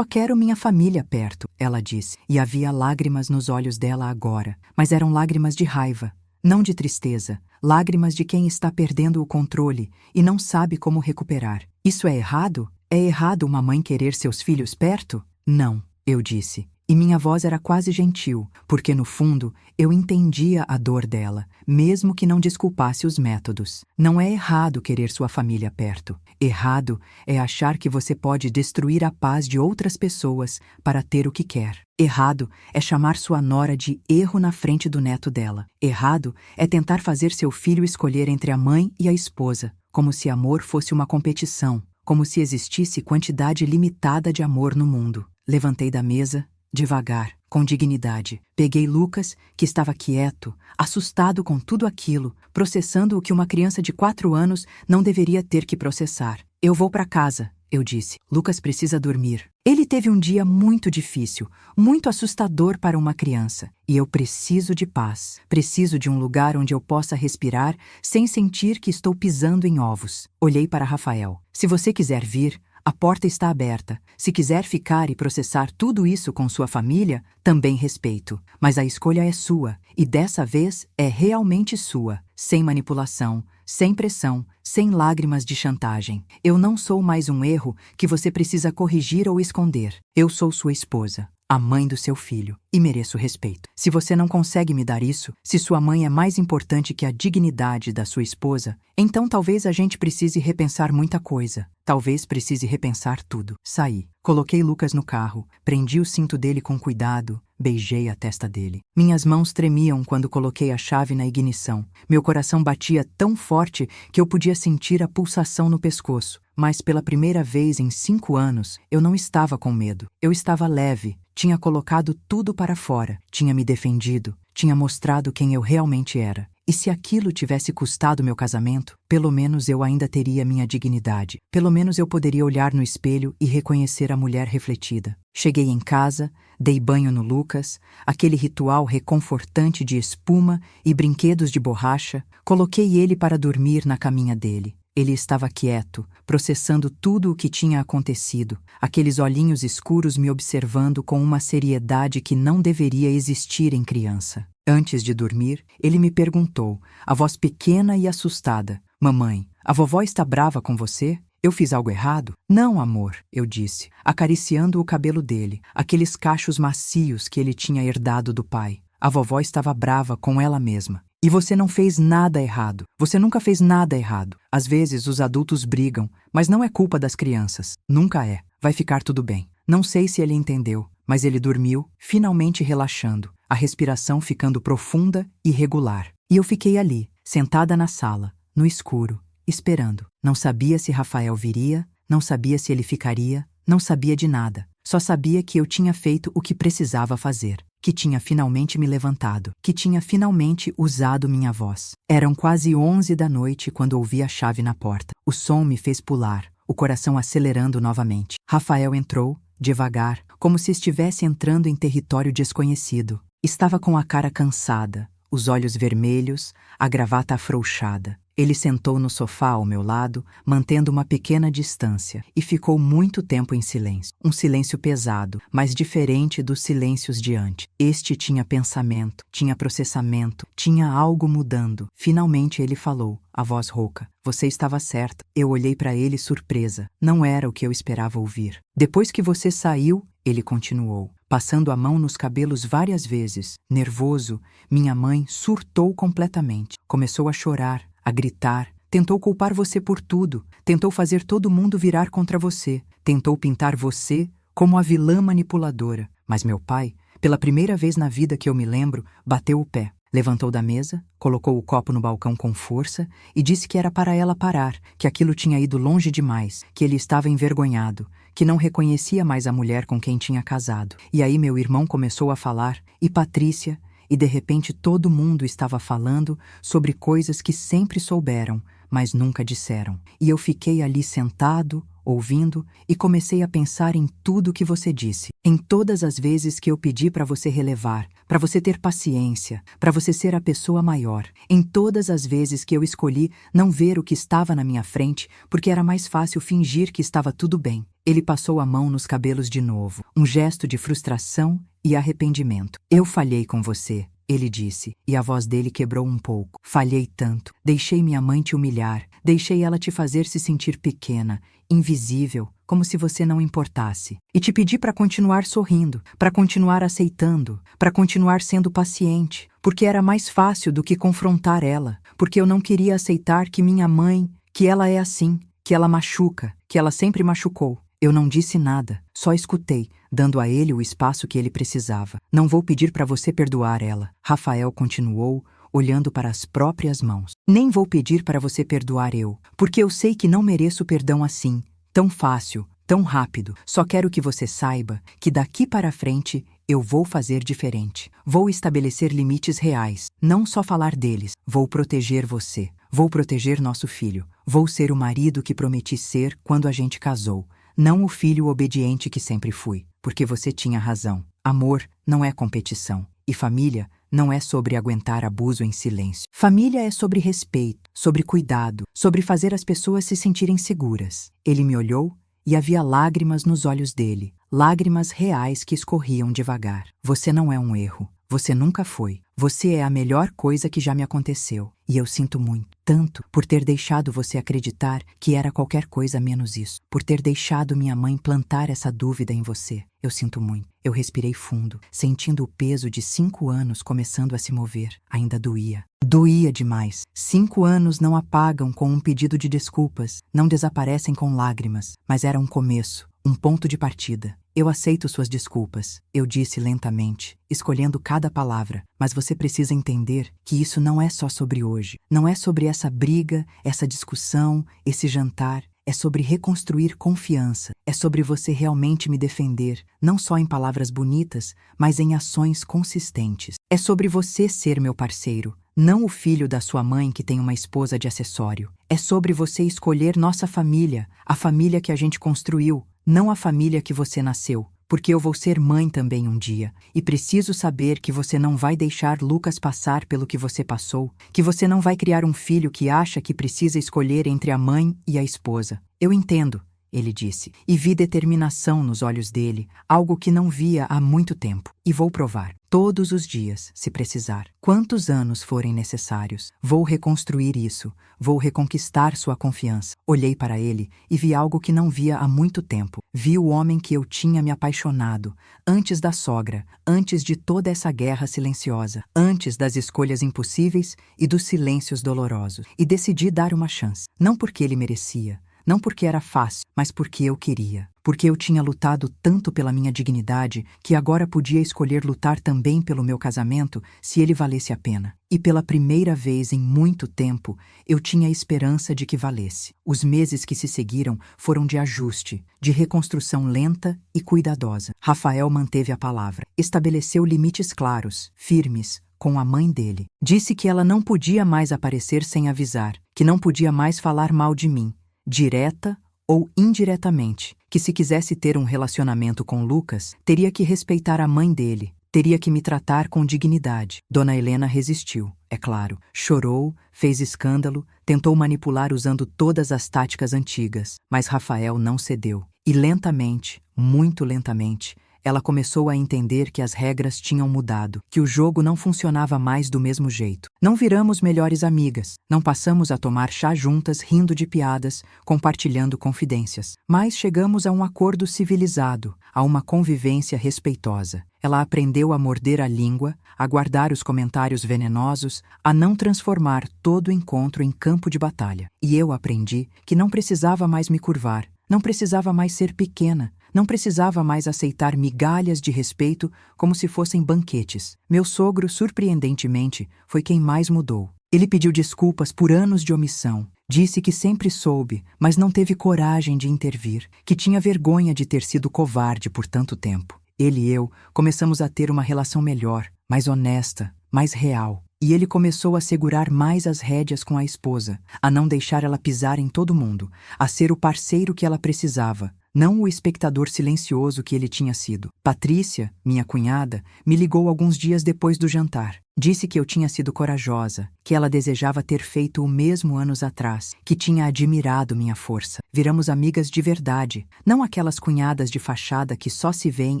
quero minha família perto, ela disse, e havia lágrimas nos olhos dela agora, mas eram lágrimas de raiva, não de tristeza, lágrimas de quem está perdendo o controle e não sabe como recuperar. Isso é errado? É errado uma mãe querer seus filhos perto? Não, eu disse. E minha voz era quase gentil, porque no fundo eu entendia a dor dela, mesmo que não desculpasse os métodos. Não é errado querer sua família perto. Errado é achar que você pode destruir a paz de outras pessoas para ter o que quer. Errado é chamar sua nora de erro na frente do neto dela. Errado é tentar fazer seu filho escolher entre a mãe e a esposa, como se amor fosse uma competição, como se existisse quantidade limitada de amor no mundo. Levantei da mesa, devagar, com dignidade. Peguei Lucas, que estava quieto, assustado com tudo aquilo, processando o que uma criança de 4 anos não deveria ter que processar. Eu vou para casa, eu disse. Lucas precisa dormir. Ele teve um dia muito difícil, muito assustador para uma criança. E eu preciso de paz. Preciso de um lugar onde eu possa respirar sem sentir que estou pisando em ovos. Olhei para Rafael. Se você quiser vir, a porta está aberta. Se quiser ficar e processar tudo isso com sua família, também respeito. Mas a escolha é sua, e dessa vez é realmente sua, sem manipulação, sem pressão, sem lágrimas de chantagem. Eu não sou mais um erro que você precisa corrigir ou esconder. Eu sou sua esposa, a mãe do seu filho, e mereço respeito. Se você não consegue me dar isso, se sua mãe é mais importante que a dignidade da sua esposa, então talvez a gente precise repensar muita coisa. Talvez precise repensar tudo. Saí. Coloquei Lucas no carro, prendi o cinto dele com cuidado, beijei a testa dele. Minhas mãos tremiam quando coloquei a chave na ignição. Meu coração batia tão forte que eu podia sentir a pulsação no pescoço. Mas pela primeira vez em 5 anos, eu não estava com medo. Eu estava leve, tinha colocado tudo para fora, tinha me defendido, tinha mostrado quem eu realmente era. E se aquilo tivesse custado meu casamento, pelo menos eu ainda teria minha dignidade. Pelo menos eu poderia olhar no espelho e reconhecer a mulher refletida. Cheguei em casa, dei banho no Lucas, aquele ritual reconfortante de espuma e brinquedos de borracha, coloquei ele para dormir na caminha dele. Ele estava quieto, processando tudo o que tinha acontecido, aqueles olhinhos escuros me observando com uma seriedade que não deveria existir em criança. Antes de dormir, ele me perguntou, a voz pequena e assustada, Mamãe, a vovó está brava com você? Eu fiz algo errado? Não, amor, eu disse, acariciando o cabelo dele, aqueles cachos macios que ele tinha herdado do pai. A vovó estava brava com ela mesma. E você não fez nada errado. Você nunca fez nada errado. Às vezes os adultos brigam, mas não é culpa das crianças. Nunca é. Vai ficar tudo bem. Não sei se ele entendeu, mas ele dormiu, finalmente relaxando, a respiração ficando profunda e regular. E eu fiquei ali, sentada na sala, no escuro, esperando. Não sabia se Rafael viria, não sabia se ele ficaria, não sabia de nada. Só sabia que eu tinha feito o que precisava fazer, que tinha finalmente me levantado, que tinha finalmente usado minha voz. Eram quase 11 da noite quando ouvi a chave na porta. O som me fez pular, o coração acelerando novamente. Rafael entrou, devagar, como se estivesse entrando em território desconhecido. Estava com a cara cansada, os olhos vermelhos, a gravata afrouxada. Ele sentou no sofá ao meu lado, mantendo uma pequena distância, e ficou muito tempo em silêncio. Um silêncio pesado, mas diferente dos silêncios de antes. Este tinha pensamento, tinha processamento, tinha algo mudando. Finalmente ele falou, a voz rouca. Você estava certa. Eu olhei para ele surpresa. Não era o que eu esperava ouvir. Depois que você saiu, ele continuou, passando a mão nos cabelos várias vezes. Nervoso, minha mãe surtou completamente. Começou a chorar, a gritar, tentou culpar você por tudo, tentou fazer todo mundo virar contra você, tentou pintar você como a vilã manipuladora. Mas meu pai, pela primeira vez na vida que eu me lembro, bateu o pé. Levantou da mesa, colocou o copo no balcão com força e disse que era para ela parar, que aquilo tinha ido longe demais, que ele estava envergonhado, que não reconhecia mais a mulher com quem tinha casado. E aí meu irmão começou a falar, e Patrícia, e de repente todo mundo estava falando sobre coisas que sempre souberam, mas nunca disseram. E eu fiquei ali sentado, ouvindo, e comecei a pensar em tudo que você disse. Em todas as vezes que eu pedi para você relevar, para você ter paciência, para você ser a pessoa maior. Em todas as vezes que eu escolhi não ver o que estava na minha frente, porque era mais fácil fingir que estava tudo bem. Ele passou a mão nos cabelos de novo, um gesto de frustração e arrependimento. Eu falhei com você, ele disse, e a voz dele quebrou um pouco. Falhei tanto. Deixei minha mãe te humilhar. Deixei ela te fazer se sentir pequena, invisível, como se você não importasse. E te pedi para continuar sorrindo, para continuar aceitando, para continuar sendo paciente, porque era mais fácil do que confrontar ela, porque eu não queria aceitar que minha mãe, que ela é assim, que ela machuca, que ela sempre machucou. Eu não disse nada, só escutei, dando a ele o espaço que ele precisava. Não vou pedir para você perdoar ela. Rafael continuou, olhando para as próprias mãos. Nem vou pedir para você perdoar eu, porque eu sei que não mereço perdão assim, tão fácil, tão rápido. Só quero que você saiba que daqui para frente eu vou fazer diferente. Vou estabelecer limites reais, não só falar deles. Vou proteger você, vou proteger nosso filho. Vou ser o marido que prometi ser quando a gente casou. Não o filho obediente que sempre fui, porque você tinha razão. Amor não é competição, e família não é sobre aguentar abuso em silêncio. Família é sobre respeito, sobre cuidado, sobre fazer as pessoas se sentirem seguras. Ele me olhou e havia lágrimas nos olhos dele, lágrimas reais que escorriam devagar. Você não é um erro. Você nunca foi. Você é a melhor coisa que já me aconteceu. E eu sinto muito, tanto, por ter deixado você acreditar que era qualquer coisa menos isso. Por ter deixado minha mãe plantar essa dúvida em você. Eu sinto muito. Eu respirei fundo, sentindo o peso de 5 anos começando a se mover. Ainda doía. Doía demais. 5 anos não apagam com um pedido de desculpas, não desaparecem com lágrimas, mas era um começo, um ponto de partida. Eu aceito suas desculpas, eu disse lentamente, escolhendo cada palavra, mas você precisa entender que isso não é só sobre hoje. Não é sobre essa briga, essa discussão, esse jantar. É sobre reconstruir confiança. É sobre você realmente me defender, não só em palavras bonitas, mas em ações consistentes. É sobre você ser meu parceiro, não o filho da sua mãe que tem uma esposa de acessório. É sobre você escolher nossa família, a família que a gente construiu, não a família que você nasceu, porque eu vou ser mãe também um dia, e preciso saber que você não vai deixar Lucas passar pelo que você passou, que você não vai criar um filho que acha que precisa escolher entre a mãe e a esposa. Eu entendo, ele disse, e vi determinação nos olhos dele, algo que não via há muito tempo. E vou provar, todos os dias, se precisar. Quantos anos forem necessários, vou reconstruir isso, vou reconquistar sua confiança. Olhei para ele e vi algo que não via há muito tempo. Vi o homem que eu tinha me apaixonado, antes da sogra, antes de toda essa guerra silenciosa, antes das escolhas impossíveis e dos silêncios dolorosos. E decidi dar uma chance, não porque ele merecia, Não porque era fácil, mas porque eu queria. Porque eu tinha lutado tanto pela minha dignidade que agora podia escolher lutar também pelo meu casamento se ele valesse a pena. E pela primeira vez em muito tempo, eu tinha a esperança de que valesse. Os meses que se seguiram foram de ajuste, de reconstrução lenta e cuidadosa. Rafael manteve a palavra. Estabeleceu limites claros, firmes, com a mãe dele. Disse que ela não podia mais aparecer sem avisar, que não podia mais falar mal de mim, direta ou indiretamente, que se quisesse ter um relacionamento com Lucas, teria que respeitar a mãe dele, teria que me tratar com dignidade. Dona Helena resistiu, é claro. Chorou, fez escândalo, tentou manipular usando todas as táticas antigas, mas Rafael não cedeu. E lentamente, muito lentamente, ela começou a entender que as regras tinham mudado, que o jogo não funcionava mais do mesmo jeito. Não viramos melhores amigas, não passamos a tomar chá juntas, rindo de piadas, compartilhando confidências. Mas chegamos a um acordo civilizado, a uma convivência respeitosa. Ela aprendeu a morder a língua, a guardar os comentários venenosos, a não transformar todo encontro em campo de batalha. E eu aprendi que não precisava mais me curvar, não precisava mais ser pequena, não precisava mais aceitar migalhas de respeito como se fossem banquetes. Meu sogro, surpreendentemente, foi quem mais mudou. Ele pediu desculpas por anos de omissão. Disse que sempre soube, mas não teve coragem de intervir, que tinha vergonha de ter sido covarde por tanto tempo. Ele e eu começamos a ter uma relação melhor, mais honesta, mais real. E ele começou a segurar mais as rédeas com a esposa, a não deixar ela pisar em todo mundo, a ser o parceiro que ela precisava, não o espectador silencioso que ele tinha sido. Patrícia, minha cunhada, me ligou alguns dias depois do jantar. Disse que eu tinha sido corajosa, que ela desejava ter feito o mesmo anos atrás, que tinha admirado minha força. Viramos amigas de verdade, não aquelas cunhadas de fachada que só se veem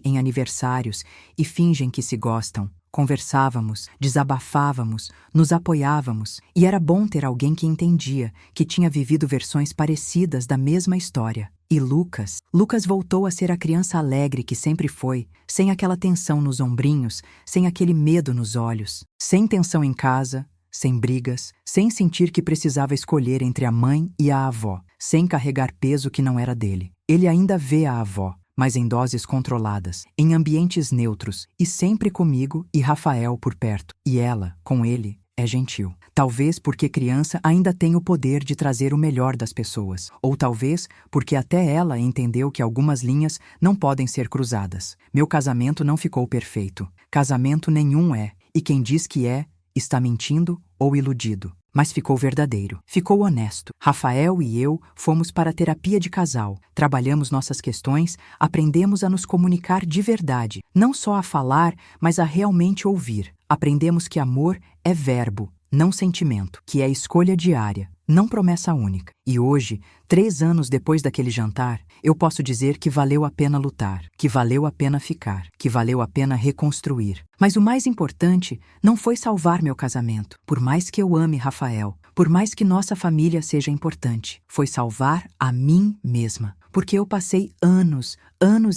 em aniversários e fingem que se gostam. Conversávamos, desabafávamos, nos apoiávamos, e era bom ter alguém que entendia, que tinha vivido versões parecidas da mesma história. E Lucas voltou a ser a criança alegre que sempre foi, sem aquela tensão nos ombrinhos, sem aquele medo nos olhos, sem tensão em casa, sem brigas, sem sentir que precisava escolher entre a mãe e a avó, sem carregar peso que não era dele. Ele ainda vê a avó, mas em doses controladas, em ambientes neutros, e sempre comigo e Rafael por perto. E ela, com ele, é gentil. Talvez porque criança ainda tem o poder de trazer o melhor das pessoas. Ou talvez porque até ela entendeu que algumas linhas não podem ser cruzadas. Meu casamento não ficou perfeito. Casamento nenhum é. E quem diz que é, está mentindo ou iludido. Mas ficou verdadeiro, ficou honesto. Rafael e eu fomos para a terapia de casal, trabalhamos nossas questões, aprendemos a nos comunicar de verdade, não só a falar, mas a realmente ouvir. Aprendemos que amor é verbo, não sentimento, que é escolha diária, não promessa única. E hoje, 3 anos depois daquele jantar, eu posso dizer que valeu a pena lutar, que valeu a pena ficar, que valeu a pena reconstruir. Mas o mais importante não foi salvar meu casamento, por mais que eu ame Rafael, por mais que nossa família seja importante, foi salvar a mim mesma. Porque eu passei anos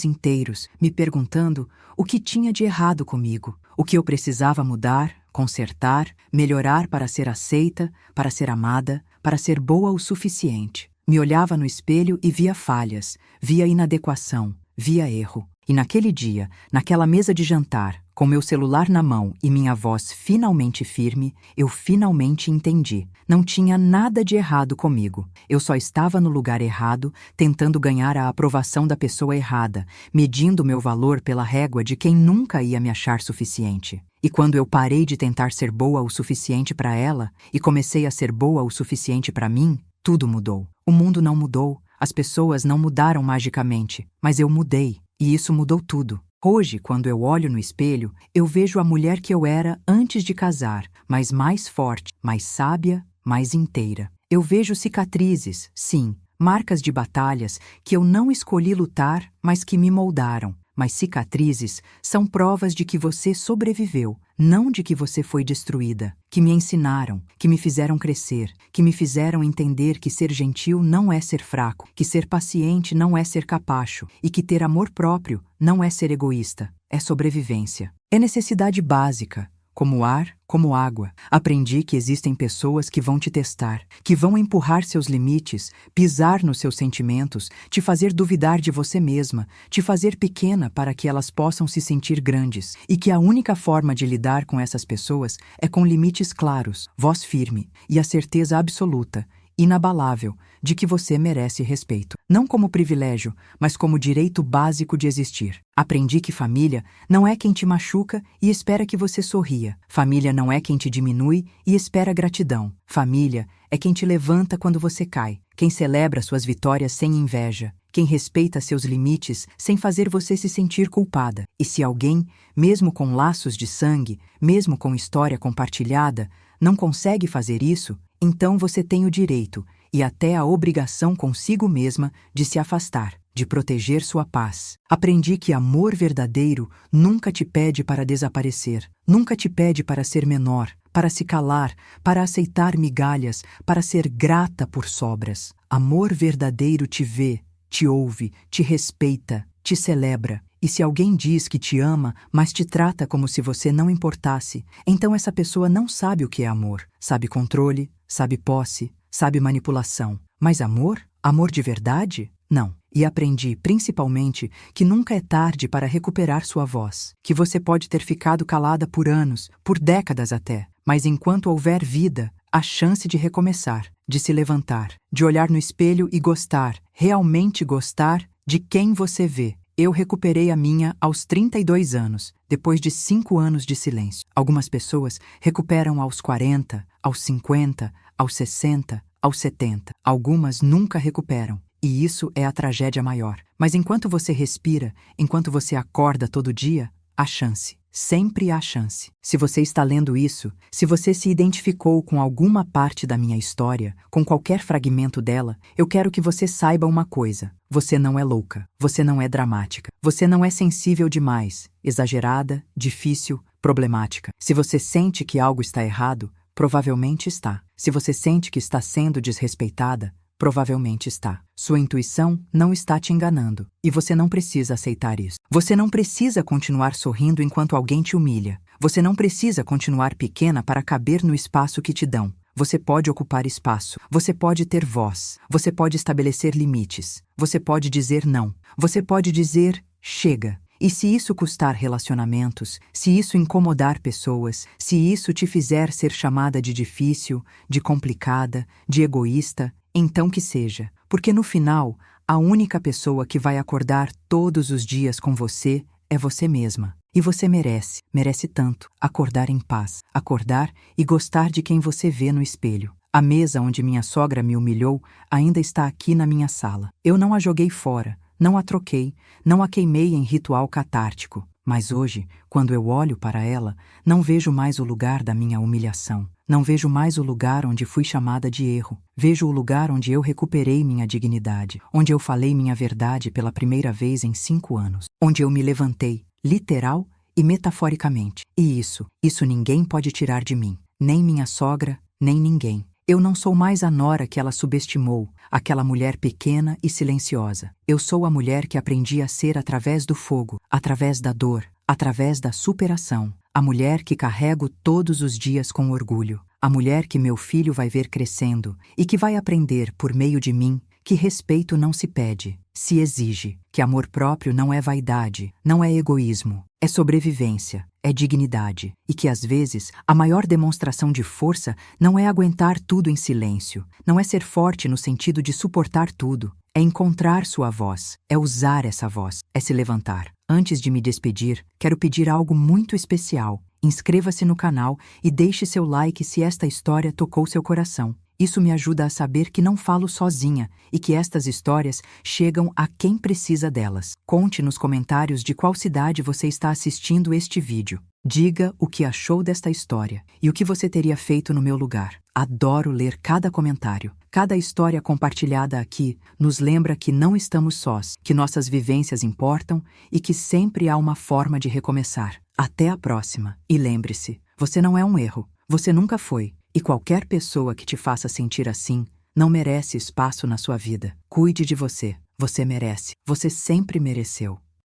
inteiros, me perguntando o que tinha de errado comigo, o que eu precisava mudar, consertar, melhorar para ser aceita, para ser amada, para ser boa o suficiente. Me olhava no espelho e via falhas, via inadequação, via erro. E naquele dia, naquela mesa de jantar, com meu celular na mão e minha voz finalmente firme, eu finalmente entendi. Não tinha nada de errado comigo. Eu só estava no lugar errado, tentando ganhar a aprovação da pessoa errada, medindo meu valor pela régua de quem nunca ia me achar suficiente. E quando eu parei de tentar ser boa o suficiente para ela e comecei a ser boa o suficiente para mim, tudo mudou. O mundo não mudou, as pessoas não mudaram magicamente, mas eu mudei, e isso mudou tudo. Hoje, quando eu olho no espelho, eu vejo a mulher que eu era antes de casar, mas mais forte, mais sábia, mais inteira. Eu vejo cicatrizes, sim, marcas de batalhas que eu não escolhi lutar, mas que me moldaram. Mas cicatrizes são provas de que você sobreviveu, não de que você foi destruída, que me ensinaram, que me fizeram crescer, que me fizeram entender que ser gentil não é ser fraco, que ser paciente não é ser capacho e que ter amor próprio não é ser egoísta, é sobrevivência. É necessidade básica, como ar, como água. Aprendi que existem pessoas que vão te testar, que vão empurrar seus limites, pisar nos seus sentimentos, te fazer duvidar de você mesma, te fazer pequena para que elas possam se sentir grandes, e que a única forma de lidar com essas pessoas é com limites claros, voz firme e a certeza absoluta, inabalável, de que você merece respeito. Não como privilégio, mas como direito básico de existir. Aprendi que família não é quem te machuca e espera que você sorria. Família não é quem te diminui e espera gratidão. Família é quem te levanta quando você cai, quem celebra suas vitórias sem inveja, quem respeita seus limites sem fazer você se sentir culpada. E se alguém, mesmo com laços de sangue, mesmo com história compartilhada, não consegue fazer isso, então você tem o direito e até a obrigação consigo mesma de se afastar, de proteger sua paz. Aprendi que amor verdadeiro nunca te pede para desaparecer, nunca te pede para ser menor, para se calar, para aceitar migalhas, para ser grata por sobras. Amor verdadeiro te vê, te ouve, te respeita, te celebra. E se alguém diz que te ama, mas te trata como se você não importasse, então essa pessoa não sabe o que é amor. Sabe controle, sabe posse, sabe manipulação. Mas amor? Amor de verdade? Não. E aprendi, principalmente, que nunca é tarde para recuperar sua voz. Que você pode ter ficado calada por anos, por décadas até. Mas enquanto houver vida, há chance de recomeçar, de se levantar, de olhar no espelho e gostar, realmente gostar, de quem você vê. Eu recuperei a minha aos 32 anos, depois de 5 anos de silêncio. Algumas pessoas recuperam aos 40, aos 50, aos 60, aos 70. Algumas nunca recuperam. E isso é a tragédia maior. Mas enquanto você respira, enquanto você acorda todo dia, há chance. Sempre há chance. Se você está lendo isso, se você se identificou com alguma parte da minha história, com qualquer fragmento dela, eu quero que você saiba uma coisa. Você não é louca. Você não é dramática. Você não é sensível demais, exagerada, difícil, problemática. Se você sente que algo está errado, provavelmente está. Se você sente que está sendo desrespeitada, provavelmente está. Sua intuição não está te enganando. E você não precisa aceitar isso. Você não precisa continuar sorrindo enquanto alguém te humilha. Você não precisa continuar pequena para caber no espaço que te dão. Você pode ocupar espaço. Você pode ter voz. Você pode estabelecer limites. Você pode dizer não. Você pode dizer chega. E se isso custar relacionamentos, se isso incomodar pessoas, se isso te fizer ser chamada de difícil, de complicada, de egoísta, então que seja, porque no final, a única pessoa que vai acordar todos os dias com você é você mesma. E você merece tanto, acordar em paz, acordar e gostar de quem você vê no espelho. A mesa onde minha sogra me humilhou ainda está aqui na minha sala. Eu não a joguei fora, não a troquei, não a queimei em ritual catártico. Mas hoje, quando eu olho para ela, não vejo mais o lugar da minha humilhação. Não vejo mais o lugar onde fui chamada de erro. Vejo o lugar onde eu recuperei minha dignidade, onde eu falei minha verdade pela primeira vez em 5 anos, onde eu me levantei, literal e metaforicamente. E isso ninguém pode tirar de mim, nem minha sogra, nem ninguém. Eu não sou mais a nora que ela subestimou, aquela mulher pequena e silenciosa. Eu sou a mulher que aprendi a ser através do fogo, através da dor, através da superação. A mulher que carrego todos os dias com orgulho. A mulher que meu filho vai ver crescendo e que vai aprender, por meio de mim, que respeito não se pede, se exige, que amor próprio não é vaidade, não é egoísmo, é sobrevivência, é dignidade, e que às vezes a maior demonstração de força não é aguentar tudo em silêncio, não é ser forte no sentido de suportar tudo, é encontrar sua voz, é usar essa voz, é se levantar. Antes de me despedir, quero pedir algo muito especial. Inscreva-se no canal e deixe seu like se esta história tocou seu coração. Isso me ajuda a saber que não falo sozinha e que estas histórias chegam a quem precisa delas. Conte nos comentários de qual cidade você está assistindo este vídeo. Diga o que achou desta história e o que você teria feito no meu lugar. Adoro ler cada comentário. Cada história compartilhada aqui nos lembra que não estamos sós, que nossas vivências importam e que sempre há uma forma de recomeçar. Até a próxima. E lembre-se, você não é um erro. Você nunca foi. E qualquer pessoa que te faça sentir assim não merece espaço na sua vida. Cuide de você. Você merece. Você sempre mereceu.